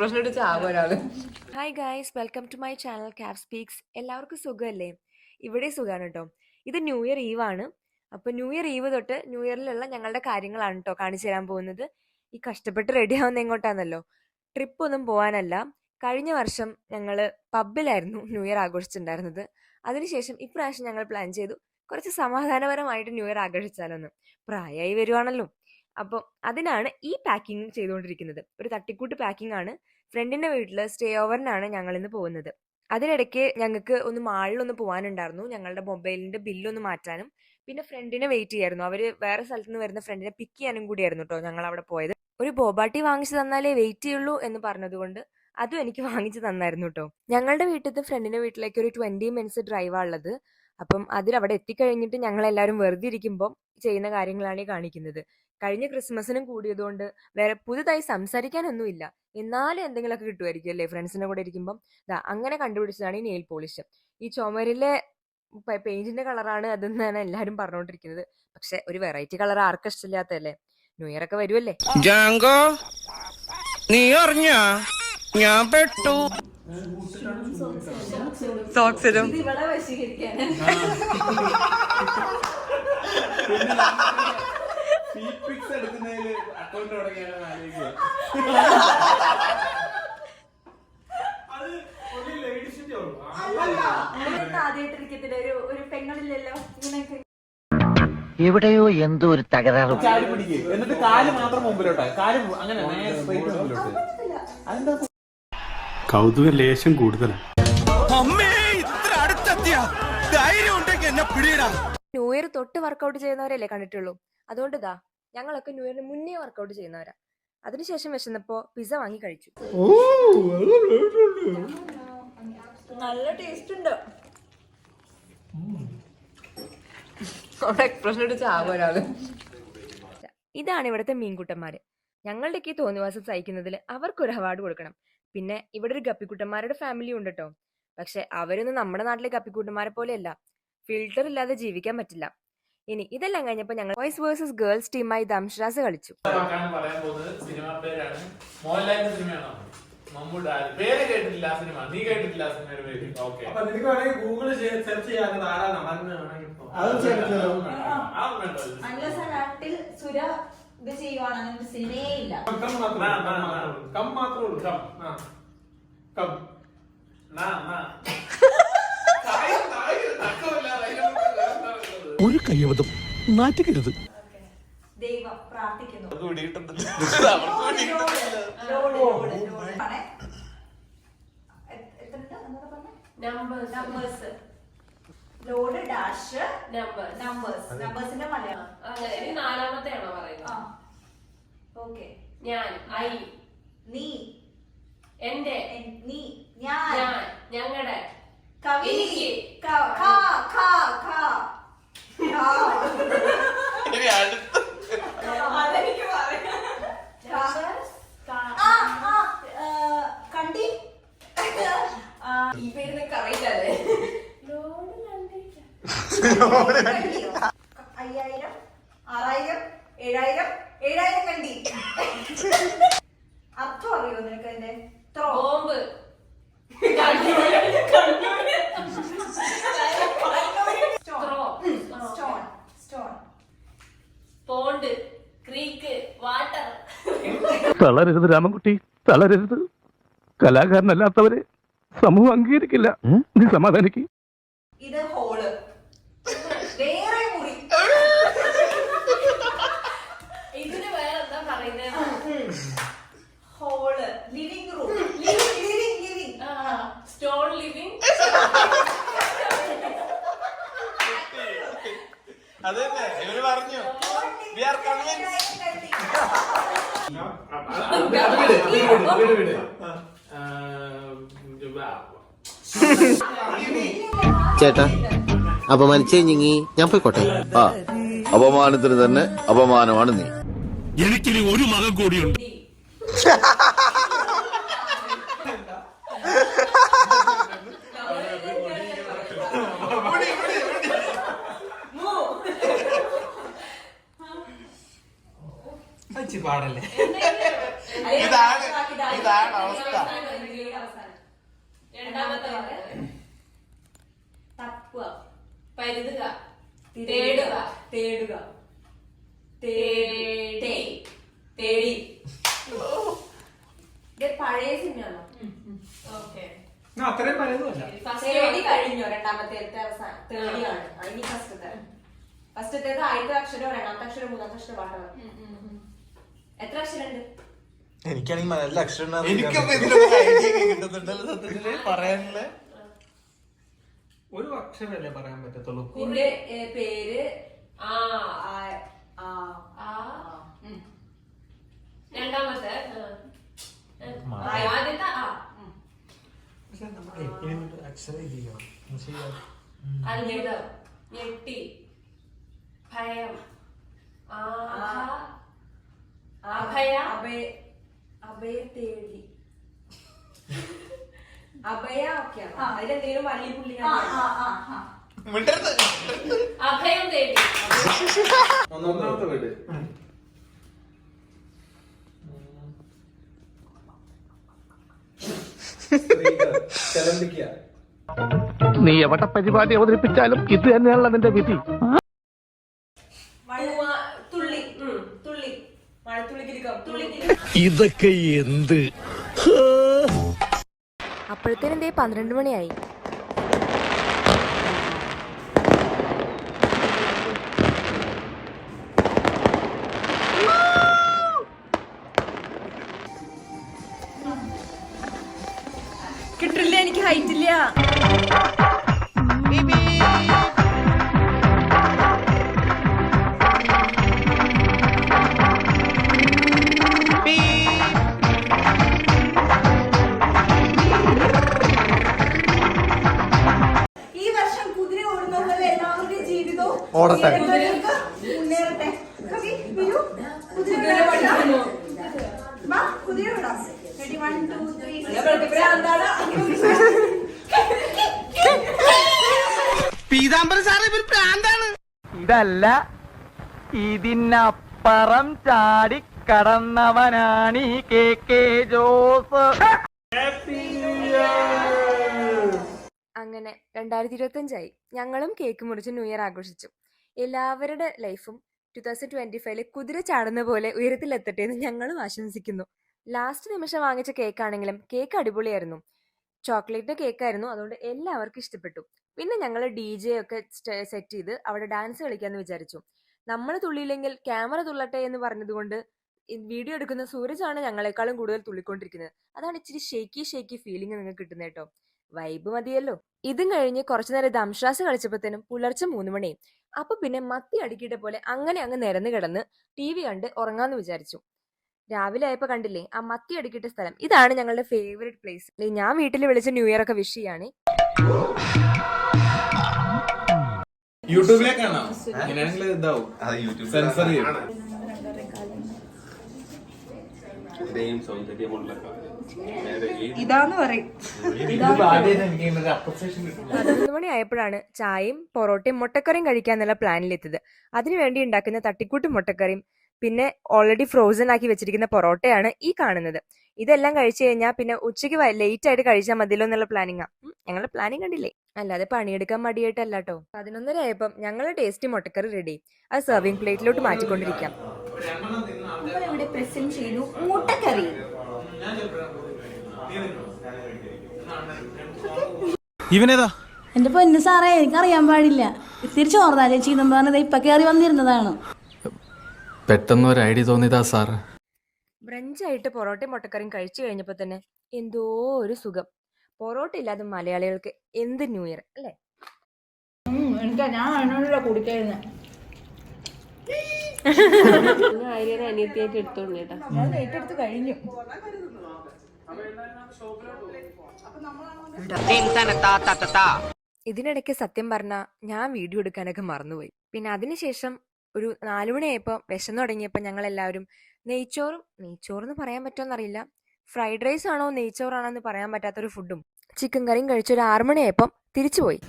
Expression ചാവും ഒരാള്. Hi guys, welcome to my channel കാഫ് സ്പീക്സ്. എല്ലാവർക്കും സുഖമല്ലേ? ഇവിടെ സുഖമാണ് കേട്ടോ. ഇത് ന്യൂ ഇയർ ഈവ് ആണ്. അപ്പോൾ ന്യൂ ഇയർ ഈവ് തൊട്ട് ന്യൂ ഇയറിലുള്ള ഞങ്ങളുടെ കാര്യങ്ങളാണ് കേട്ടോ കാണിച്ചു തരാൻ പോകുന്നത്. ഈ കഷ്ടപ്പെട്ട് റെഡി ആവുന്ന എങ്ങോട്ടാണെന്നല്ലോ, ട്രിപ്പ് ഒന്നും പോകാനല്ല. കഴിഞ്ഞ വർഷം ഞങ്ങൾ പബ്ബിലായിരുന്നു ന്യൂ ഇയർ ആഘോഷിച്ചിട്ടുണ്ടായിരുന്നത്. അതിനുശേഷം ഇപ്രാവശ്യം ഞങ്ങൾ പ്ലാൻ ചെയ്തു കുറച്ച് സമാധാനപരമായിട്ട് ന്യൂ ഇയർ ആഘോഷിച്ചാലൊന്ന്. പ്രായമായി വരുവാണല്ലോ. അപ്പോൾ അതിനാണ് ഈ പാക്കിങ് ചെയ്തുകൊണ്ടിരിക്കുന്നത്. ഒരു തട്ടിക്കൂട്ട് പാക്കിംഗ് ആണ്. ഫ്രണ്ടിന്റെ വീട്ടിൽ സ്റ്റേ ഓവറിനാണ് ഞങ്ങൾ ഇന്ന് പോകുന്നത്. അതിനിടയ്ക്ക് ഞങ്ങൾക്ക് ഒന്ന് മാളിലൊന്ന് പോകാനുണ്ടായിരുന്നു, ഞങ്ങളുടെ മൊബൈലിന്റെ ബില്ലൊന്ന് മാറ്റാനും. പിന്നെ ഫ്രണ്ടിനെ വെയിറ്റ് ചെയ്യായിരുന്നു. അവര് വേറെ സ്ഥലത്ത് നിന്ന് വരുന്ന ഫ്രണ്ടിനെ പിക്ക് ചെയ്യാനും കൂടിയായിരുന്നു കേട്ടോ ഞങ്ങൾ അവിടെ പോയത്. ഒരു ബോബാട്ടി വാങ്ങിച്ചു തന്നാലേ വെയിറ്റ് ചെയ്യുള്ളൂ എന്ന് പറഞ്ഞതുകൊണ്ട് അതും എനിക്ക് വാങ്ങിച്ചു തന്നായിരുന്നു കേട്ടോ. ഞങ്ങളുടെ വീട്ടിൽ നിന്ന് ഫ്രണ്ടിന്റെ വീട്ടിലേക്ക് ഒരു 20 മിനിറ്റ്സ് ഡ്രൈവാണ് ഉള്ളത്. അപ്പം അതിലവിടെ എത്തിക്കഴിഞ്ഞിട്ട് ഞങ്ങൾ എല്ലാവരും വെറുതെ ഇരിക്കുമ്പോൾ ചെയ്യുന്ന കാര്യങ്ങളാണ് ഈ കാണിക്കുന്നത്. കഴിഞ്ഞ ക്രിസ്മസിനും കൂടിയതുകൊണ്ട് വേറെ പുതുതായി സംസാരിക്കാനൊന്നുമില്ല, എന്നാലും എന്തെങ്കിലുമൊക്കെ കിട്ടുമായിരിക്കും അല്ലേ ഫ്രണ്ട്സിന്റെ കൂടെ ഇരിക്കുമ്പം. അങ്ങനെ കണ്ടുപിടിച്ചതാണ് ഈ നെയിൽ പോളിഷ്. ഈ ചുമരിലെ പെയിന്റിന്റെ കളറാണ് അതെന്നാണ് എല്ലാവരും പറഞ്ഞുകൊണ്ടിരിക്കുന്നത്. പക്ഷെ ഒരു വെറൈറ്റി കളർ ആർക്കും ഇഷ്ടമില്ലാത്തല്ലേ? ന്യൂ ഇയർ ഒക്കെ വരുമല്ലേ. നീ അറിഞ്ഞ ഞാൻ പെട്ടു. സോക്സിലും എവിടെയോ എന്തോ ഒരു തകരാറ്. എന്നിട്ട് കാല് മാത്രം മുമ്പിലോട്ടാ, കാല് അങ്ങനെ മുമ്പിലോട്ട്. കൗതുക ലേശം കൂടുതലാണ്. ന്യൂ ഇയർ തൊട്ട് വർക്കൗട്ട് ചെയ്യുന്നവരല്ലേ കണ്ടിട്ടുള്ളൂ. അതുകൊണ്ട് ഞങ്ങളൊക്കെ ന്യൂ ഇയറിന് മുന്നേ വർക്കൗട്ട് ചെയ്യുന്നവരാ. അതിനുശേഷം വിശന്നപ്പോ പിസ്സ വാങ്ങി കഴിച്ചു. നല്ല ടേസ്റ്റ് ഉണ്ട്. എക്സ്പ്രഷൻ ചാവും ഒരാള്. ഇതാണ് ഇവിടുത്തെ മീൻകുട്ടന്മാര്. ഞങ്ങളുടെയൊക്കെ തോന്നിവാസം സഹിക്കുന്നതിൽ അവർക്കൊരു അവാർഡ് കൊടുക്കണം. പിന്നെ ഇവിടെ ഒരു ഗപ്പിക്കുട്ടന്മാരുടെ ഫാമിലി ഉണ്ട് കേട്ടോ. പക്ഷെ അവരൊന്നും നമ്മുടെ നാട്ടിലെ ഗപ്പിക്കുട്ടന്മാരെ പോലെയല്ല. ഫിൽട്ടർ ഇല്ലാതെ ജീവിക്കാൻ പറ്റില്ല. ഇനി ഇതെല്ലാം കഴിഞ്ഞപ്പോ ഞങ്ങൾ ബോയ്സ് വേഴ്സസ് ഗേൾസ് ടീമായി ദംഷ്രാസ് കളിച്ചു. ഇത് ചെയ്യുവാണെങ്കിൽ സിനിമയേ ഇല്ല. ഒരു കയ്യബദ്ധം നാറ്റിക്കരുത്. ദൈവം പ്രാർത്ഥിക്കുന്നു. നമ്പേഴ്സ് ലോഡ് ഡാഷ് നമ്പേഴ്സിന്റെ മലയാളം നാലാമത്തെയാണോ പറയുന്നത്? ഓക്കെ. ഞാൻ, ഐ, നീ, എന്റെ, നീ, ഞാൻ, ഞങ്ങളുടെ, കവി, എനിക്ക്, അതെനിക്ക് പറയാം. കണ്ടി ഈ പേര് നിനക്ക് അറിയില്ലല്ലേ? 5000, 6000, 7000, 7000 കണ്ടി. അർത്ഥം അറിയോ നിനക്ക്? അതിന്റെ bomb, stone, pond, creek, water. തളരരുത് രാമൻകുട്ടി, തളരരുത്. കലാകാരനല്ലാത്തവരെ സമൂഹം അംഗീകരിക്കില്ല. നീ സമാധാനിക്ക്. ഇത് ഹോള്, വേറെ മുറി. ഇതിന് വേറെ എന്താ പറയുന്നത്? Hall, living room, living. Stone living. അതന്നെ ഇവര് പറഞ്ഞു. ചേട്ടാ അപമാനിച്ചേ ഞങ്ങി ഞാൻ പോയിക്കോട്ടെ. അപമാനത്തിന് തന്നെ അപമാനമാണ് നീ. എനിക്കിനി ഒരു മകൻ കൂടിയുണ്ട്. പാടല്ലേ ഇതാണ് അവസ്ഥ. രണ്ടാമത്തെ വാക്ക് തപ്പുക, പരുതുക, തേടുക, തേടുക, തേടി, തേടി. ഇത് പഴയ സിനിമയാണോ? ഓക്കെ. അത്രയും പലതുമല്ല. തേടി കഴിഞ്ഞോ? രണ്ടാമത്തെ അവസാനം തേടിയാണ്. ഇനി ഫസ്റ്റത്തേത് ആദ്യത്തെ അക്ഷരം, രണ്ടാമത്തെ അക്ഷരം, മൂന്നാമത്തെ അക്ഷരം പാട്ടാണ്. എത്ര അക്ഷരമുണ്ട്? എനിക്കാണെങ്കിൽ നല്ല അക്ഷരം എനിക്കൊക്കെ ഇതിലൊക്കെ idea ഒക്കെ കിട്ടുന്നുണ്ടല്ലോ സത്യത്തില് പറയാനുള്ള. ഒരു അക്ഷരമല്ലേ പറയാൻ പറ്റത്തുള്ളൂ. നിന്റെ പേര് ആ രണ്ടാമത്തെ ആദ്യത്തെ പക്ഷെ നമ്മൾ എപ്പോഴും അക്ഷരം ഇരിക്കണം. അത്ഭുതം, ഞെട്ടി, ഭയം, അഭയ, അഭയ തേടി. അഭയ ഒക്കെയാണ്. അതിലെന്തെങ്കിലും വലിയ പുള്ളി അഭയം തേടി. ഒന്നാമത്തെ വീട് നീ എവിടെ പരിപാടി അവതരിപ്പിച്ചാലും ഇത് തന്നെയാണല്ലോ നിന്റെ വിധി. തുള്ളി തുള്ളി ഇതൊക്കെ എന്ത്? അപ്പോഴത്തേനും ദേ 12 മണിയായി. കിട്ടില്ല, എനിക്ക് ഹൈറ്റ് ഇല്ല. ഈ വർഷം കുതിര ഓടുന്നത് എല്ലാവരുടെയും ജീവിതവും ഓടട്ടെ. മുന്നേറട്ടെ. കവി, വരൂ. കുതിര വിടാം. വാ, കുതിര വിടാം. Ready, 1, 2, 3. പീതാംബരൻ സാറേ ഇവര് പ്രാന്താണ്. ഇതല്ല, ഇതിനപ്പുറം ചാടി കടന്നവനാണ് ഈ KK ജോസ്. അങ്ങനെ 2025 ഞങ്ങളും കേക്ക് മുറിച്ച് ന്യൂ ഇയർ ആഘോഷിച്ചു. എല്ലാവരുടെ ലൈഫും 2025 കുതിര ചാടുന്ന പോലെ ഉയരത്തിലെത്തട്ടെ എന്ന് ഞങ്ങളും ആശംസിക്കുന്നു. ലാസ്റ്റ് നിമിഷം വാങ്ങിച്ച കേക്കാണെങ്കിലും കേക്ക് അടിപൊളിയായിരുന്നു. ചോക്ലേറ്റ് കേക്കായിരുന്നു, അതുകൊണ്ട് എല്ലാവർക്കും ഇഷ്ടപ്പെട്ടു. പിന്നെ ഞങ്ങൾ DJ ഒക്കെ സെറ്റ് ചെയ്ത് അവിടെ ഡാൻസ് കളിക്കാന്ന് വിചാരിച്ചു. നമ്മൾ തുള്ളിയില്ലെങ്കിൽ ക്യാമറ തുള്ളട്ടെ എന്ന് പറഞ്ഞതുകൊണ്ട് വീഡിയോ എടുക്കുന്ന സൂരജാണ് ഞങ്ങളെക്കാളും കൂടുതൽ തുള്ളിക്കൊണ്ടിരിക്കുന്നത്. അതാണ് ഇച്ചിരി ഷേക്കി ഫീലിംഗ് നിങ്ങൾക്ക് കിട്ടുന്നത് കേട്ടോ. വൈബ് മതിയല്ലോ. ഇതും കഴിഞ്ഞ് കുറച്ചു നേരം ദംഷാസ് കളിച്ചപ്പോഴത്തേനും പുലർച്ചെ 3 മണി. അപ്പൊ പിന്നെ മത്തി അടുക്കിയിട്ട പോലെ അങ്ങനെ അങ്ങ് നിരന്ന് കിടന്ന് TV കണ്ട് ഉറങ്ങാന്ന് വിചാരിച്ചു. രാവിലെ ആയപ്പോ കണ്ടില്ലേ ആ മത്തി അടുക്കിയിട്ട സ്ഥലം. ഇതാണ് ഞങ്ങളുടെ ഫേവറേറ്റ് പ്ലേസ്. ഞാൻ വീട്ടിൽ വിളിച്ച് ന്യൂ ഇയർ ഒക്കെ വിഷ് ചെയ്യാണ്. യൂട്യൂബിലേക്കാണോ? അങ്ങനെയാണെങ്കിൽ ഇതാവും, സെൻസർ ചെയ്യും. ഇതാന്ന് പറയും. 11 മണി ആയപ്പോഴാണ് ചായയും പൊറോട്ടയും മുട്ടക്കറിയും കഴിക്കാന്നുള്ള പ്ലാനിലെത്തിയത്. അതിനുവേണ്ടി ഉണ്ടാക്കുന്ന തട്ടിക്കൂട്ട് മുട്ടക്കറിയും പിന്നെ ഓൾറെഡി ഫ്രോസൺ ആക്കി വെച്ചിരിക്കുന്ന പൊറോട്ടയാണ് ഈ കാണുന്നത്. ഇതെല്ലാം കഴിച്ചു കഴിഞ്ഞാൽ പിന്നെ ഉച്ചയ്ക്ക് ലേറ്റ് ആയിട്ട് കഴിച്ചാൽ മതിയല്ലോ എന്നുള്ള പ്ലാനിങ്ങാ. ഞങ്ങളുടെ പ്ലാനിങ് കണ്ടില്ലേ, അല്ലാതെ പണിയെടുക്കാൻ മടിയായിട്ടല്ല കേട്ടോ. 11:30 ആയപ്പം ഞങ്ങളുടെ ടേസ്റ്റി മുട്ടക്കറി റെഡി. അത് സെർവിങ് പ്ലേറ്റിലോട്ട് മാറ്റിക്കൊണ്ടിരിക്കാം. ഇവിടെ പ്രസന്റ് ചെയ്തു മുട്ടക്കറി. ഇവനേതാ? എന്റെ പൊന്നു സാറേ, എനിക്കറിയാൻ പാടില്ല. ഇത്തിരി ചോർന്നാ ചേച്ചി എന്ന് പറഞ്ഞത് ഇപ്പൊ കയറി വന്നിരുന്നതാണ്. പെട്ടെന്ന് ഒരു ഐഡിയ തോന്നിയതാ സാർ. ബ്രഞ്ചായിട്ട് പൊറോട്ടയും മുട്ടക്കറിയും കഴിച്ചു കഴിഞ്ഞപ്പോൾ തന്നെ എന്തോ ഒരു സുഖം. പൊറോട്ട ഇല്ലാതെ മലയാളികൾക്ക് എന്ത് ന്യൂ ഇയർ അല്ലേ? ഞാൻ അതിനോടുള്ള കുടിക്കായിരുന്നു. അനിയത്തിയായിട്ട് എടുത്തോണ്ട് കേട്ടോ. ഞാൻ ഏറ്റെടുത്ത് കഴിഞ്ഞു. ഇതിനിടയ്ക്ക് സത്യം പറഞ്ഞാൽ ഞാൻ വീഡിയോ എടുക്കാനൊക്കെ മറന്നുപോയി. പിന്നെ അതിനുശേഷം ഒരു 4 മണിയായപ്പോൾ വിശന്നു തുടങ്ങിയപ്പോൾ ഞങ്ങൾ എല്ലാവരും നെയ്ച്ചോറെന്ന് പറയാൻ പറ്റുമെന്നറിയില്ല, ഫ്രൈഡ് റൈസ് ആണോ നെയ്ച്ചോറാണോ എന്ന് പറയാൻ പറ്റാത്തൊരു ഫുഡും ചിക്കൻ കറിയും കഴിച്ചൊരു 6 മണിയായപ്പം തിരിച്ചുപോയി.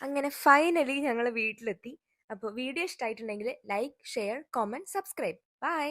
അങ്ങനെ ഫൈനലി ഞങ്ങൾ വീട്ടിലെത്തി. അപ്പോൾ വീഡിയോ ഇഷ്ടമായിട്ടുണ്ടെങ്കിൽ like, share, comment, subscribe. By.